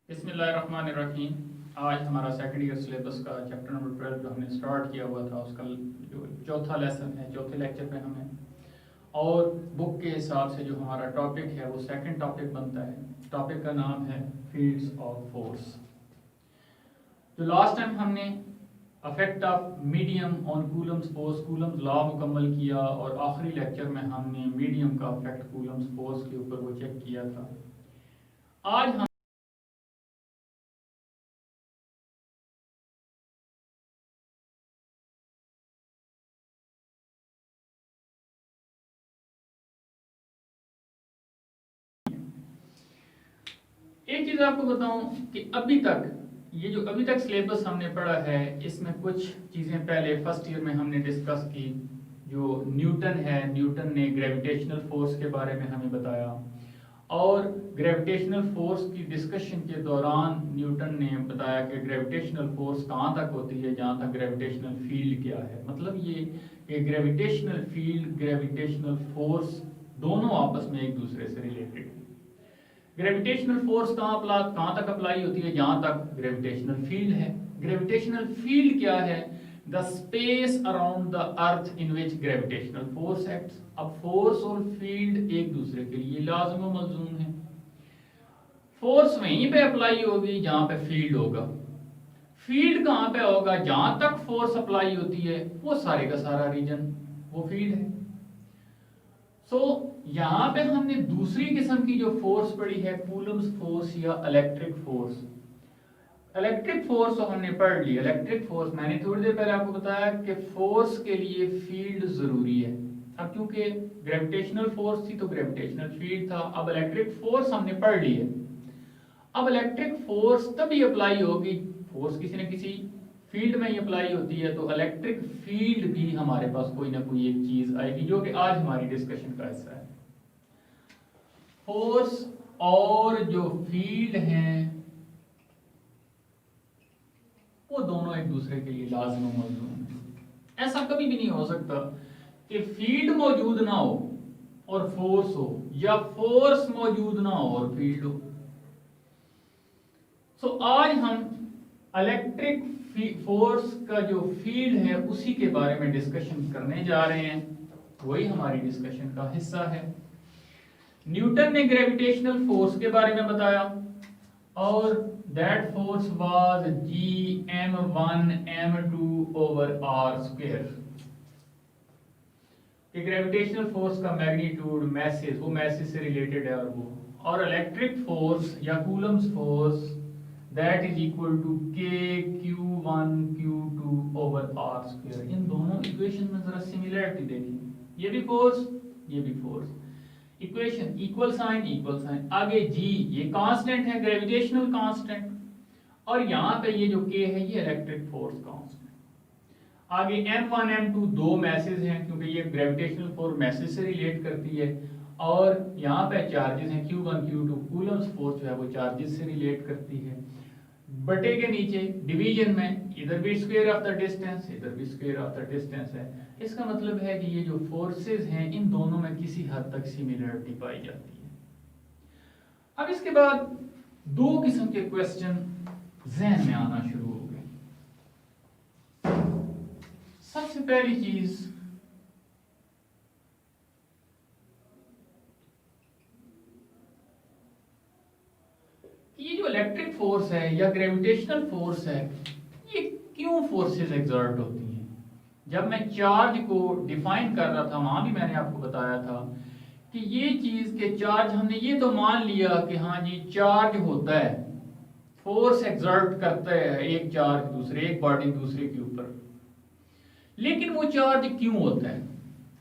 बिस्मिल्लाहिर्रहमानिर्रहीम। आज हमारा सेकंड ईयर सिलेबस का चैप्टर नंबर 12 जो हमने स्टार्ट किया हुआ था उसका जो चौथा लेसन है, चौथे लेक्चर पे हमें और बुक के हिसाब से जो हमारा टॉपिक है वो सेकंड टॉपिक बनता है। टॉपिक का नाम है फील्ड्स ऑफ फोर्स। जो लास्ट टाइम हमने affect of medium on Coulomb's force, Coulomb's law मुकम्मल किया और आखिरी लेक्चर में हमने मीडियम का अफेक्ट कूलम्स फोर्स के ऊपर वो चेक किया था। आज हम एक चीज़ आपको बताऊं कि अभी तक सिलेबस हमने पढ़ा है, इसमें कुछ चीज़ें पहले फर्स्ट ईयर में हमने डिस्कस की। जो न्यूटन है, न्यूटन ने ग्रेविटेशनल फोर्स के बारे में हमें बताया और ग्रेविटेशनल फोर्स की डिस्कशन के दौरान न्यूटन ने बताया कि ग्रेविटेशनल फोर्स कहाँ तक होती है, जहाँ तक ग्रेविटेशनल फील्ड क्या है। मतलब ये कि ग्रेविटेशनल फील्ड, ग्रेविटेशनल फोर्स दोनों आपस में एक दूसरे से रिलेटेड है। ग्रेविटेशनल फोर्स कहाँ तक अप्लाई होती है, जहां तक ग्रेविटेशनल फील्ड है। ग्रेविटेशनल फील्ड क्या है? The space around the earth in which gravitational force acts. अब फोर्स और फील्ड एक दूसरे के लिए लाज़िम व मलज़ूम है। फोर्स वहीं पे अप्लाई होगी जहां पे फील्ड होगा। फील्ड कहां पे होगा? जहां तक फोर्स अप्लाई होती है वो सारे का सारा रीजन वो फील्ड है। सो यहाँ पे हमने दूसरी किस्म की जो फोर्स पढ़ी है, कूलम्स फोर्स या इलेक्ट्रिक फोर्स। इलेक्ट्रिक फोर्स तो हमने पढ़ ली। इलेक्ट्रिक फोर्स मैंने थोड़ी देर पहले आपको बताया कि फोर्स के लिए फील्ड जरूरी है। अब क्योंकि ग्रेविटेशनल फोर्स थी तो ग्रेविटेशनल फील्ड था। अब इलेक्ट्रिक फोर्स हमने पढ़ ली है। अब इलेक्ट्रिक फोर्स तभी अप्लाई होगी, फोर्स किसी न किसी फील्ड में ही अप्लाई होती है, तो इलेक्ट्रिक फील्ड भी हमारे पास कोई ना कोई एक चीज आएगी, जो कि आज हमारी डिस्कशन का हिस्सा है। फोर्स और जो फील्ड हैं वो दोनों एक दूसरे के लिए लाज़िम व मलज़ूम है। ऐसा कभी भी नहीं हो सकता कि फील्ड मौजूद ना हो और फोर्स हो, या फोर्स मौजूद ना हो और फील्ड हो। सो आज हम इलेक्ट्रिक फोर्स का जो फील्ड है उसी के बारे में डिस्कशन करने जा रहे हैं। वही हमारी डिस्कशन का हिस्सा है। न्यूटन ने ग्रेविटेशनल फोर्स के बारे में बताया और that force was Gm1 m2 over r square. कि ग्रेविटेशनल फोर्स का मैग्नीट्यूड मैसेज, वो मैसेज से रिलेटेड है और इलेक्ट्रिक फोर्स या coulomb's force that is equal to k q1 q2 over r square. इन दोनों इक्वेशन में जरा सिमिलरिटी देखिए, ये भी फोर्स, ये भी फोर्स। इक्वेशन इक्वल साइन, आगे जी ये कांस्टेंट है, ग्रेविटेशनल कांस्टेंट, और यहां पे ये जो k है ये इलेक्ट्रिक फोर्स कांस्टेंट। आगे m1 m2 दो मैसेज हैं, क्योंकि ये ग्रेविटेशनल फोर्स मैसेज से रिलेट करती है, और यहाँ पे चार्जेस हैं q1 q2, कूलम्स फोर्स जो है वो चार्जेस से रिलेट करती है। बटे के नीचे डिवीजन में इधर भी स्क्वायर ऑफ द डिस्टेंस, इधर भी स्क्वायर ऑफ द डिस्टेंस है। इसका मतलब है कि ये जो फोर्सेस हैं इन दोनों में किसी हद तक सिमिलरिटी पाई जाती है। अब इसके बाद दो किस्म के क्वेश्चन जहन में आना शुरू हो गए। सबसे पहली चीज, ये जो इलेक्ट्रिक फोर्स है या ग्रेविटेशनल फोर्स है, ये क्यों फोर्सेस एक्सर्ट होती हैं? जब मैं चार्ज को डिफाइन कर रहा था वहां भी मैंने आपको बताया था कि ये चीज के चार्ज, हमने ये तो मान लिया कि हाँ जी चार्ज होता है, फोर्स एक्सर्ट करता है एक चार्ज दूसरे, एक बॉडी दूसरे के ऊपर, लेकिन वो चार्ज क्यों होता है?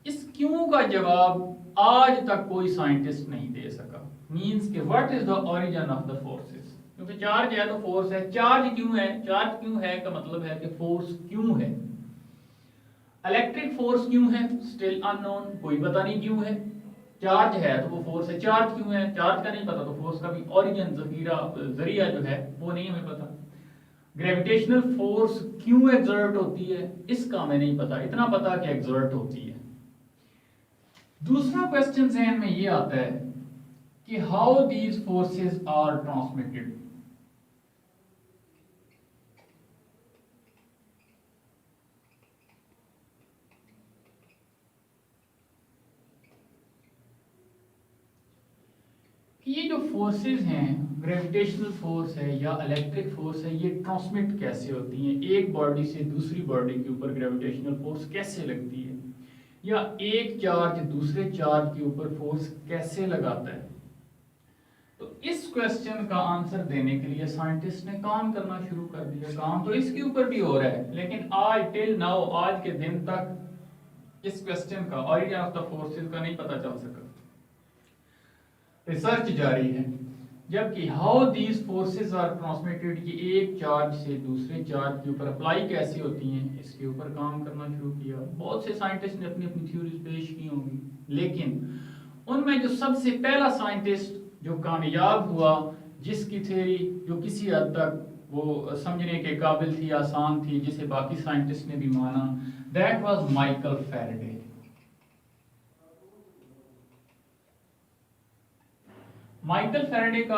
इस क्यों का जवाब आज तक कोई साइंटिस्ट नहीं दे सका। मींस के what is the origin of the forces, क्योंकि चार्ज है तो फोर्स है, चार्ज क्यों है, चार्ज क्यों है का मतलब है कि फोर्स क्यों है। इलेक्ट्रिक फोर्स क्यों है, स्टिल अननोन, कोई पता नहीं क्यों है। चार्ज है तो वो फोर्स है, चार्ज क्यों है, चार्ज का नहीं पता तो फोर्स का भी ओरिजिन, जरिया जो है वो नहीं हमें पता। ग्रेविटेशनल फोर्स क्यों एक्सर्ट होती है इसका हमें नहीं पता, इतना पता कि एक्सर्ट होती है। दूसरा क्वेश्चन जहन में ये आता है कि how these forces are transmitted. कि ये जो फोर्सेस हैं, ग्रेविटेशनल फोर्स है या इलेक्ट्रिक फोर्स है, ये ट्रांसमिट कैसे होती हैं, एक बॉडी से दूसरी बॉडी के ऊपर ग्रेविटेशनल फोर्स कैसे लगती है, या एक चार्ज दूसरे चार्ज के ऊपर फोर्स कैसे लगाता है। तो इस क्वेश्चन का आंसर देने के लिए साइंटिस्ट ने काम करना शुरू कर दिया। काम तो इसके ऊपर भी हो रहा है, लेकिन आज टिल नाउ, आज के दिन तक इस क्वेश्चन का, ऑरिजिन ऑफ द फोर्सेस का नहीं पता चल सका। रिसर्च जारी है, जबकि how these forces are transmitted, कि एक चार्ज से दूसरे चार्ज के ऊपर अप्लाई कैसे होती हैं, इसके ऊपर काम करना शुरू किया। बहुत से साइंटिस्ट ने अपनी अपनी थ्योरीज पेश की होंगी, लेकिन उनमें जो सबसे पहला साइंटिस्ट जो कामयाब हुआ, जिसकी थ्योरी जो किसी हद तक वो समझने के काबिल थी, आसान थी, जिसे बाकी साइंटिस्ट ने भी माना, that was Michael Faraday. Michael Faraday का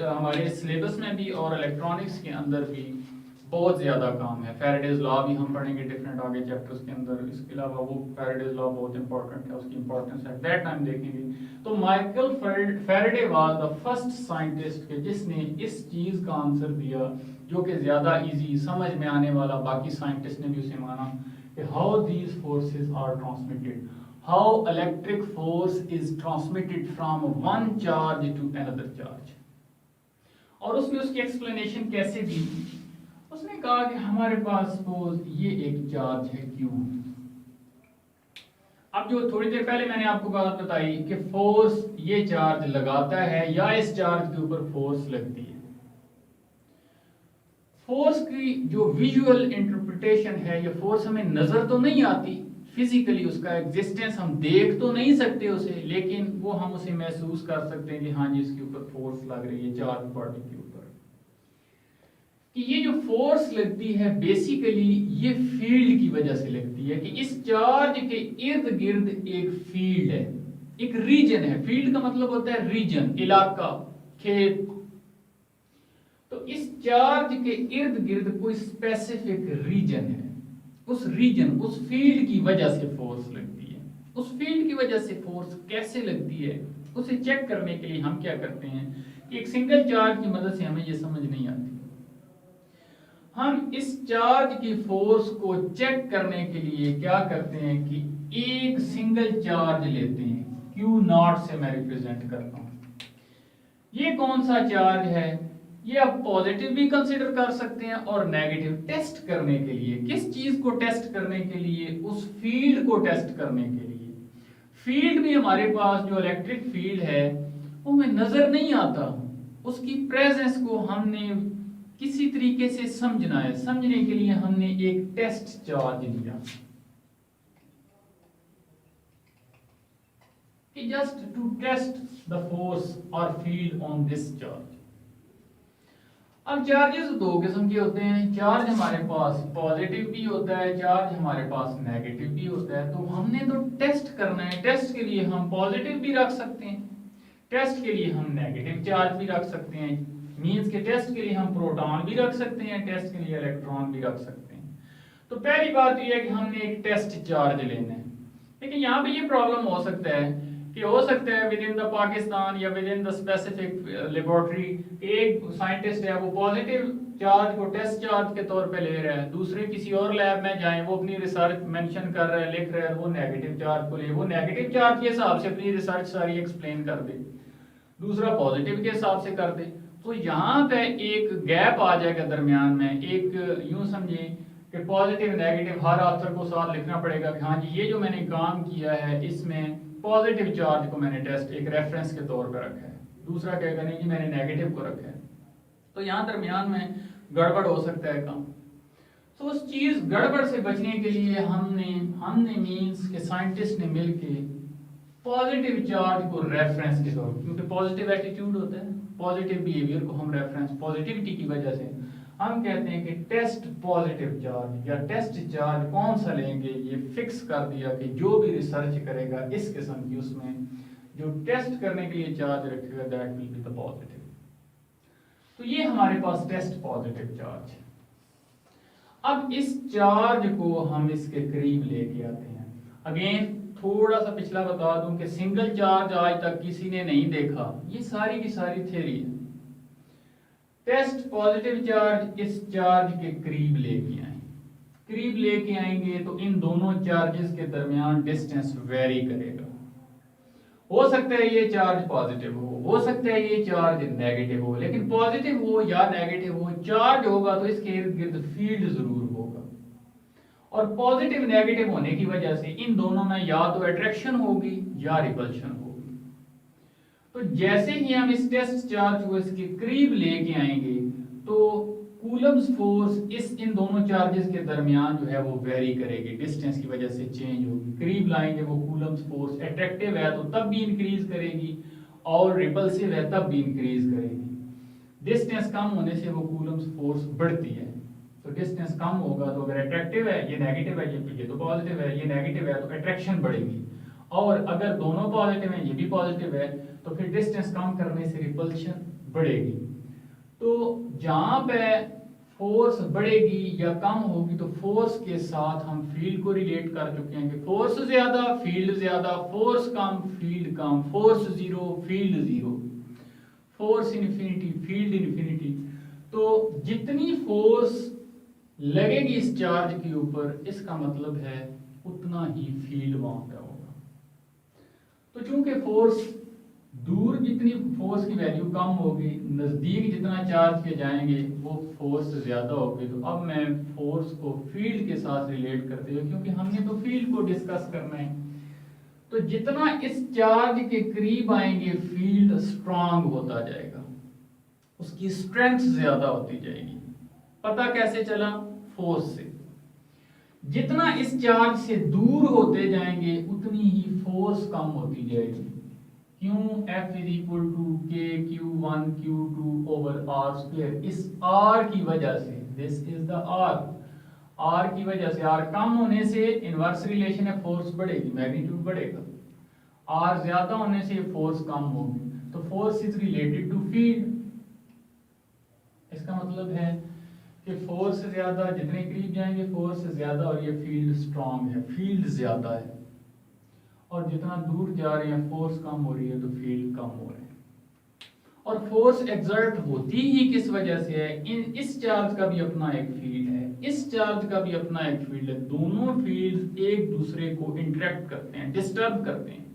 हमारे सिलेबस में भी और इलेक्ट्रॉनिक्स के अंदर भी बहुत ज़्यादा काम है। फैराडेज लॉ भी हम पढ़ेंगे डिफरेंट आगे चैप्टर्स के अंदर। इसके अलावा वो फैराडेज लॉ बहुत इंपॉर्टेंट है, उसकी इंपॉर्टेंस एट दैट टाइम देखेंगे। तो Michael Faraday was the first scientist के जिसने इस चीज़ का आंसर दिया, जो कि ज़्यादा इजी समझ में आने वाला, बाकी साइंटिस्ट ने भी उसे माना, कि how these forces are transmitted, how electric force is transmitted from one charge to another charge। और उसने उसकी एक्सप्लेनेशन कैसे दी, उसने कहा कि हमारे पास सपोज ये एक चार्ज है Q। अब जो थोड़ी देर पहले मैंने आपको बात बताई कि फोर्स ये चार्ज लगाता है या इस चार्ज के ऊपर फोर्स लगती है। फोर्स की जो विजुअल इंटरप्रिटेशन है, ये फोर्स हमें नजर तो नहीं आती, फिजिकली उसका एग्जिस्टेंस हम देख तो नहीं सकते उसे, लेकिन वो हम उसे महसूस कर सकते हैं कि हाँ जी इसके ऊपर फोर्स लग रही है चार्ज बॉडी के ऊपर। कि ये जो फोर्स लगती है बेसिकली ये फील्ड की वजह से लगती है, कि इस चार्ज के इर्द गिर्द एक फील्ड है, एक रीजन है। फील्ड का मतलब होता है रीजन, इलाका, खेत। तो इस चार्ज के इर्द गिर्द कोई स्पेसिफिक रीजन है, उस रीजन, उस फील्ड की वजह से फोर्स लगती है। उस फील्ड की वजह से फोर्स कैसे लगती है उसे चेक करने के लिए हम क्या करते हैं कि एक सिंगल चार्ज की मदद से हमें ये समझ नहीं आती। हम इस चार्ज की फोर्स को चेक करने के लिए क्या करते हैं कि एक सिंगल चार्ज लेते हैं, Q0 से मैं रिप्रेजेंट करता हूं। ये कौन सा चार्ज है, ये आप पॉजिटिव भी कंसीडर कर सकते हैं और नेगेटिव। टेस्ट करने के लिए, किस चीज को टेस्ट करने के लिए, उस फील्ड को टेस्ट करने के लिए। फील्ड भी हमारे पास जो इलेक्ट्रिक फील्ड है वो हमें नजर नहीं आता, उसकी प्रेजेंस को हमने किसी तरीके से समझना है। समझने के लिए हमने एक टेस्ट चार्ज लिया, just to test the force or field on this charge। अब चार्जेस दो किस्म के होते हैं, चार्ज हमारे पास पॉजिटिव भी होता है, चार्ज हमारे पास नेगेटिव भी होता है। तो हमने तो टेस्ट करना है, टेस्ट के लिए हम पॉजिटिव भी रख सकते हैं, टेस्ट के लिए हम नेगेटिव चार्ज भी रख सकते हैं, मींस के टेस्ट के लिए हम प्रोटॉन भी रख सकते हैं, टेस्ट के लिए इलेक्ट्रॉन भी रख सकते हैं। तो पहली बात यह है कि हमने एक टेस्ट चार्ज लेना है। लेकिन यहाँ पे ये प्रॉब्लम हो सकता है कि हो सकता है विद इन द पाकिस्तान या with in the specific laboratory एक साइंटिस्ट है वो पॉजिटिव चार्ज को टेस्ट चार्ज के तौर पे ले रहा है, दूसरे किसी और लैब में जाएं वो अपनी रिसर्च मेंशन कर रहा है, लिख रहा है, वो नेगेटिव चार्ज को ले, वो नेगेटिव चार्ज के हिसाब से अपनी रिसर्च सारी एक्सप्लेन कर दे, दूसरा पॉजिटिव के हिसाब से कर दे। तो यहाँ पे एक गैप आ जाएगा दरमियान में। एक यूं समझे कि पॉजिटिव नेगेटिव हर ऑथर को साथ लिखना पड़ेगा कि हाँ जी ये जो मैंने काम किया है इसमें पॉजिटिव चार्ज को मैंने टेस्ट एक रेफरेंस के तौर पर रखा है, दूसरा कहेगा नहीं जी मैंने नेगेटिव को रखा है। तो यहाँ दरमियान में गड़बड़ हो सकता है काम। तो उस चीज गड़बड़ से बचने के लिए हमने मींस के साइंटिस्ट ने मिलके पॉजिटिव चार्ज को रेफरेंस के तौर, क्योंकि पॉजिटिव एटीट्यूड होता है, पॉजिटिव बिहेवियर को हम रेफरेंस, पॉजिटिविटी की वजह से हम कहते हैं कि टेस्ट पॉजिटिव चार्ज या टेस्ट चार्ज कौन सा लेंगे, ये फिक्स कर दिया कि जो भी रिसर्च करेगा इस किस्म की उसमें जो टेस्ट करने के लिए चार्ज रखेगा that will be the positive. तो ये हमारे पास टेस्ट पॉजिटिव चार्ज। अब इस चार्ज को हम इसके करीब लेके आते हैं। अगेन थोड़ा सा पिछला बता दूं कि सिंगल चार्ज आज तक किसी ने नहीं देखा, ये सारी की सारी थ्योरी है। टेस्ट पॉजिटिव चार्ज इस चार्ज के करीब लेके आए, करीब लेके आएंगे तो इन दोनों चार्जेस के दरमियान डिस्टेंस वेरी करेगा। हो सकता है ये चार्ज पॉजिटिव हो सकता है ये चार्ज नेगेटिव हो, लेकिन पॉजिटिव हो या नेगेटिव हो, चार्ज होगा तो इसके इर्द गिर्द फील्ड जरूर होगा। और पॉजिटिव नेगेटिव होने की वजह से इन दोनों में या तो अट्रैक्शन होगी या रिपल्शन होगी। तो जैसे ही हम इस टेस्ट चार्ज को इसके करीब लेके आएंगे तो कूलम्स फोर्स इन दोनों चार्जेस के दरमियान जो है वो वेरी करेगी, डिस्टेंस की वजह से चेंज होगी। करीब लाएंगे वो कूलम्स फोर्स अट्रैक्टिव है तो तब भी इंक्रीज करेगी और रिपल्सिव है तब भी इंक्रीज करेगी। डिस्टेंस कम होने से वो कूलम्स फोर्स बढ़ती है। तो डिस्टेंस कम होगा तो अगर अट्रैक्टिव है, ये नेगेटिव है, ये तो पॉजिटिव है, ये नेगेटिव है तो अट्रैक्शन बढ़ेगी। और अगर दोनों पॉजिटिव है, ये भी पॉजिटिव है, तो फिर डिस्टेंस कम करने से रिपल्शन बढ़ेगी। तो जहां पे फोर्स बढ़ेगी या कम होगी तो फोर्स के साथ हम फील्ड को रिलेट कर चुके हैं कि फोर्स ज्यादा फील्ड ज्यादा, फोर्स कम फील्ड कम, force zero field zero, force infinity field infinity. तो जितनी फोर्स लगेगी इस चार्ज के ऊपर, इसका मतलब है उतना ही फील्ड वहां पे होगा। तो चूंकि फोर्स दूर जितनी फोर्स की वैल्यू कम होगी, नजदीक जितना चार्ज के जाएंगे वो फोर्स ज्यादा होगी। तो अब मैं फोर्स को फील्ड के साथ रिलेट करते हुए, क्योंकि हमने तो फील्ड को डिस्कस करना है, तो जितना इस चार्ज के करीब आएंगे फील्ड स्ट्रांग होता जाएगा, उसकी स्ट्रेंथ ज्यादा होती जाएगी। पता कैसे चला? फोर्स से। जितना इस चार्ज से दूर होते जाएंगे उतनी ही फोर्स कम होती जाएगी। क्यों? F is equal to k Q1 Q2 over r square. इस R की वजह से, दिस इज द R की वजह से, R कम होने से इनवर्स रिलेशन है, फोर्स बढ़ेगी, मैग्नीट्यूड बढ़ेगा। R ज्यादा होने से फोर्स कम होगी। तो force is related to field. इसका मतलब है कि फोर्स ज्यादा, जितने करीब जाएंगे फोर्स ज्यादा, और ये फील्ड स्ट्रांग है, फील्ड ज्यादा है। और जितना दूर जा रहे हैं फोर्स कम हो रही है तो फील्ड कम हो रहे हैं। और फोर्स एक्सर्ट होती ही किस वजह से है? इस चार्ज का भी अपना एक फील्ड है, इस चार्ज का भी अपना एक फील्ड है। दोनों फील्ड एक दूसरे को इंटरेक्ट करते हैं, डिस्टर्ब करते हैं।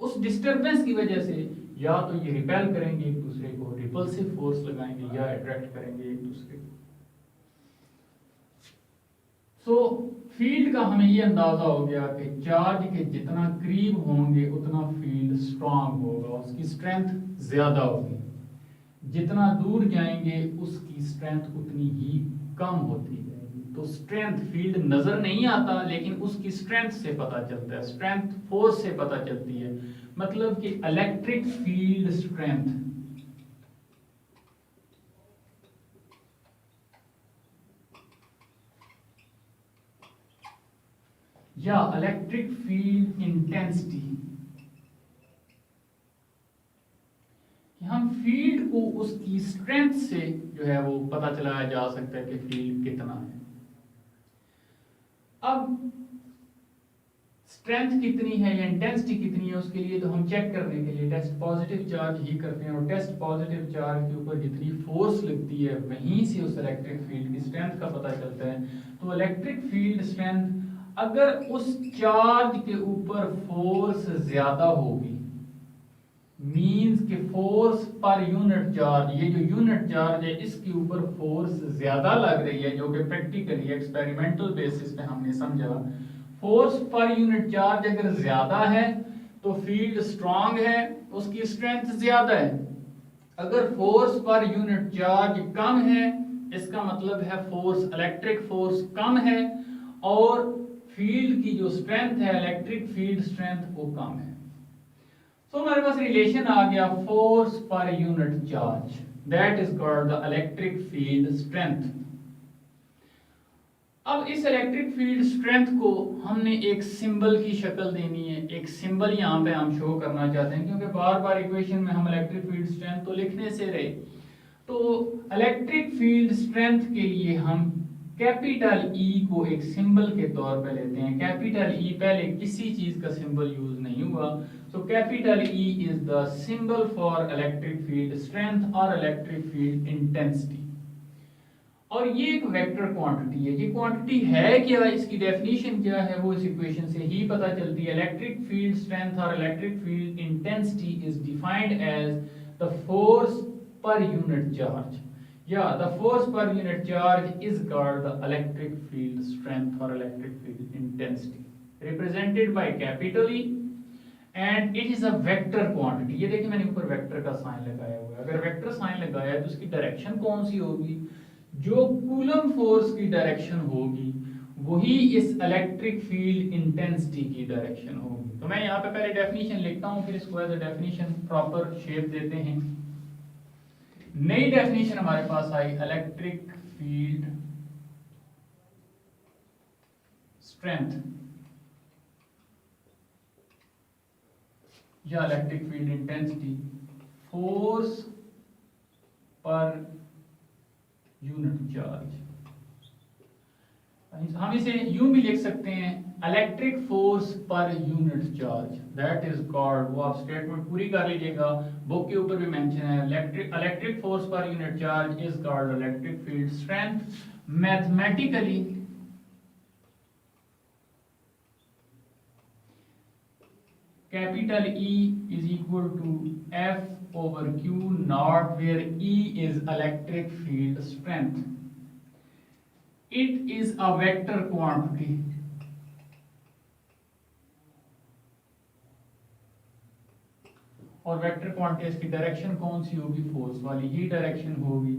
उस डिस्टर्बेंस की वजह से या तो ये रिपेल करेंगे एक दूसरे को, रिपल्सिव फोर्स लगाएंगे, या अट्रैक्ट करेंगे एक दूसरे को। सो फील्ड का हमें ये अंदाजा हो गया कि चार्ज के जितना करीब होंगे उतना फील्ड स्ट्रांग होगा, उसकी स्ट्रेंथ ज्यादा होगी। जितना दूर जाएंगे उसकी स्ट्रेंथ उतनी ही कम होती जाएगी। तो स्ट्रेंथ, फील्ड नजर नहीं आता लेकिन उसकी स्ट्रेंथ से पता चलता है, स्ट्रेंथ फोर्स से पता चलती है। मतलब कि इलेक्ट्रिक फील्ड स्ट्रेंथ या इलेक्ट्रिक फील्ड इंटेंसिटी, हम फील्ड को उसकी स्ट्रेंथ से जो है वो पता चलाया जा सकता है कि फील्ड कितना है। अब स्ट्रेंथ कितनी है या इंटेंसिटी कितनी है, उसके लिए तो हम चेक करने के लिए टेस्ट पॉजिटिव चार्ज ही करते हैं। और टेस्ट पॉजिटिव चार्ज के ऊपर जितनी फोर्स लगती है वहीं से उस इलेक्ट्रिक फील्ड की स्ट्रेंथ का पता चलता है। तो इलेक्ट्रिक फील्ड स्ट्रेंथ, अगर उस चार्ज के ऊपर फोर्स ज्यादा होगी, मींस कि फोर्स पर यूनिट चार्ज, ये जो यूनिट चार्ज है इसके ऊपर फोर्स ज्यादा लग रही है, जो कि प्रैक्टिकली एक्सपेरिमेंटल बेसिस पे हमने समझा। फोर्स पर यूनिट चार्ज अगर ज्यादा है तो फील्ड स्ट्रांग है, उसकी स्ट्रेंथ ज्यादा है। अगर फोर्स पर यूनिट चार्ज कम है, इसका मतलब है फोर्स, इलेक्ट्रिक फोर्स कम है और फील्ड की जो स्ट्रेंथ है, इलेक्ट्रिक फील्ड स्ट्रेंथ, वो कम है। तो हमारे पास रिलेशन आ गया force per unit charge, that is called the electric field strength. अब इस इलेक्ट्रिक फील्ड स्ट्रेंथ को हमने एक सिंबल की शक्ल देनी है। एक सिंबल यहाँ पे हम शो करना चाहते हैं, क्योंकि बार बार इक्वेशन में हम इलेक्ट्रिक फील्ड स्ट्रेंथ तो लिखने से रहे। तो इलेक्ट्रिक फील्ड स्ट्रेंथ के लिए हम कैपिटल ई को एक सिंबल के तौर पे लेते हैं। कैपिटल ई पहले किसी चीज का सिंबल यूज नहीं हुआ, so capital E is the symbol for electric field strength और इलेक्ट्रिक फील्ड इंटेंसिटी। और ये एक वेक्टर क्वांटिटी है। ये क्वांटिटी है क्या, इसकी डेफिनेशन क्या है, वो इस इक्वेशन से ही पता चलती है। इलेक्ट्रिक फील्ड स्ट्रेंथ और electric field intensity is defined as the force per unit charge, या the force per unit charge is called the electric field strength or electric field intensity, represented by capital E, and it is a vector quantity। ये देखिए मैंने ऊपर vector का sign लगाया हुआ है। अगर वेक्टर साइन लगाया है तो उसकी डायरेक्शन कौन सी होगी, जो कूलम फोर्स की डायरेक्शन होगी वही इस इलेक्ट्रिक फील्ड इंटेंसिटी की डायरेक्शन होगी। तो मैं यहाँ पे पहले डेफिनेशन लिखता हूँ, फिर इसको as a definition proper shape देते हैं। नई डेफिनेशन हमारे पास आई, इलेक्ट्रिक फील्ड स्ट्रेंथ या electric field intensity, force per unit charge. हम इसे यूं भी लिख सकते हैं, electric force per unit charge, that is called, वो आप स्टेटमेंट पूरी कर लीजिएगा, बुक के ऊपर भी मेंशन है, electric force per unit charge is called electric field strength. Mathematically capital E is equal to F over Q naught, where E is electric field strength. It is a vector quantity. और vector quantity इसकी direction कौन सी होगी, force वाली ही direction होगी।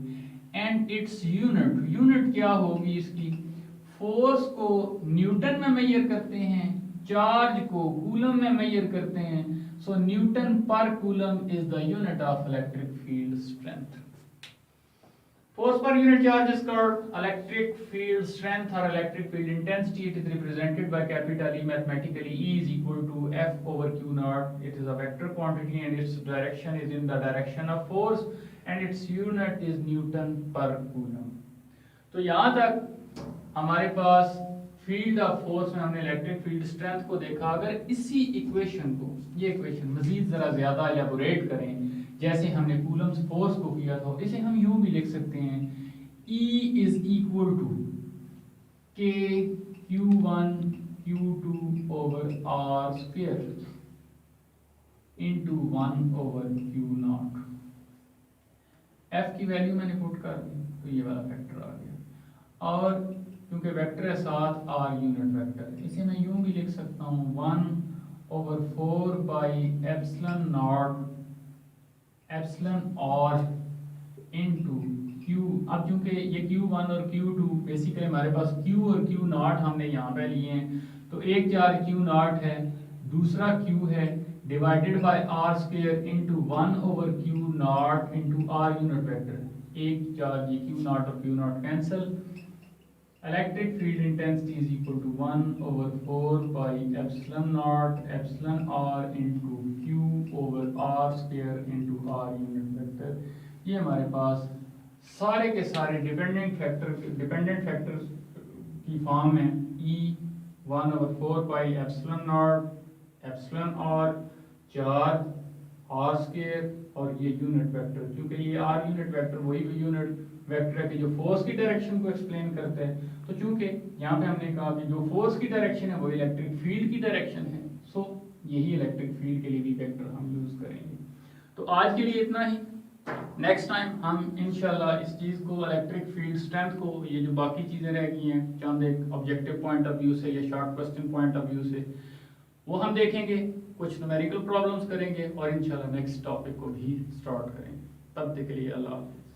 And its unit, unit क्या होगी इसकी, force को न्यूटन में मेजर करते हैं, चार्ज को कूलम में मेजर करते हैं। सो न्यूटन पर coulomb is the unit of electric field strength. Force per unit charge is called electric field strength or electric field intensity. It is represented by capital E. Mathematically, E is equal to F over Q naught. It is a vector quantity and its direction is in the direction of force and its unit is Newton per coulomb. तो यहाँ तक हमारे पास field of force में हमने electric field strength को देखा। अगर इसी इक्वेशन को, ये इक्वेशन मजीद जरा ज्यादा एलैबोरेट करें, जैसे हमने कूलम्स फोर्स को किया था, इसे हम यूं भी लिख सकते हैं, E is equal to K Q1 Q2 over R square into 1 over Q naught। F की वैल्यू मैंने पुट कर दी तो ये वाला फैक्टर आ गया, और क्योंकि वेक्टर है साथ R यूनिट वेक्टर, इसे मैं यूं भी लिख सकता हूँ 1 over 4 pi epsilon not epsilon और इनटू Q। अब चूंकि ये Q1 और Q2 बेसिकली हमारे पास Q और Q नॉट हमने यहाँ पे लिए हैं, तो एक चार्ज Q नॉट है, दूसरा Q है, divided by R square into 1 over Q not into R unit vector. एक चार्ज ये Q नॉट और Q not cancel. Electric field intensity is equal to 1 over 4 pi epsilon not epsilon R into Q over R square into R unit vector. ये हमारे पास सारे के सारे dependent factor की फॉर्म में E 1 over 4 pi epsilon not epsilon R charge R square और ये यूनिट वेक्टर, क्योंकि ये R यूनिट वेक्टर वही यूनिट वेक्टर है कि जो फोर्स की डायरेक्शन को एक्सप्लेन करते हैं। तो चूंकि यहाँ पे हमने कहा कि जो फोर्स की डायरेक्शन है वो इलेक्ट्रिक फील्ड की डायरेक्शन है, सो यही इलेक्ट्रिक फील्ड के लिए भी वेक्टर हम यूज करेंगे। तो आज के लिए इतना ही। नेक्स्ट टाइम हम इंशाल्लाह इस चीज़ को, इलेक्ट्रिक फील्ड स्ट्रेंथ को, ये जो बाकी चीज़ें रह गई हैं चंद एक ऑब्जेक्टिव पॉइंट ऑफ व्यू से या short question point of view से, वो हम देखेंगे, कुछ न्यूमेरिकल प्रॉब्लम्स करेंगे और इंशाल्लाह नेक्स्ट टॉपिक को भी स्टार्ट करेंगे। तब तक के लिए अल्लाह हाफ़िज़।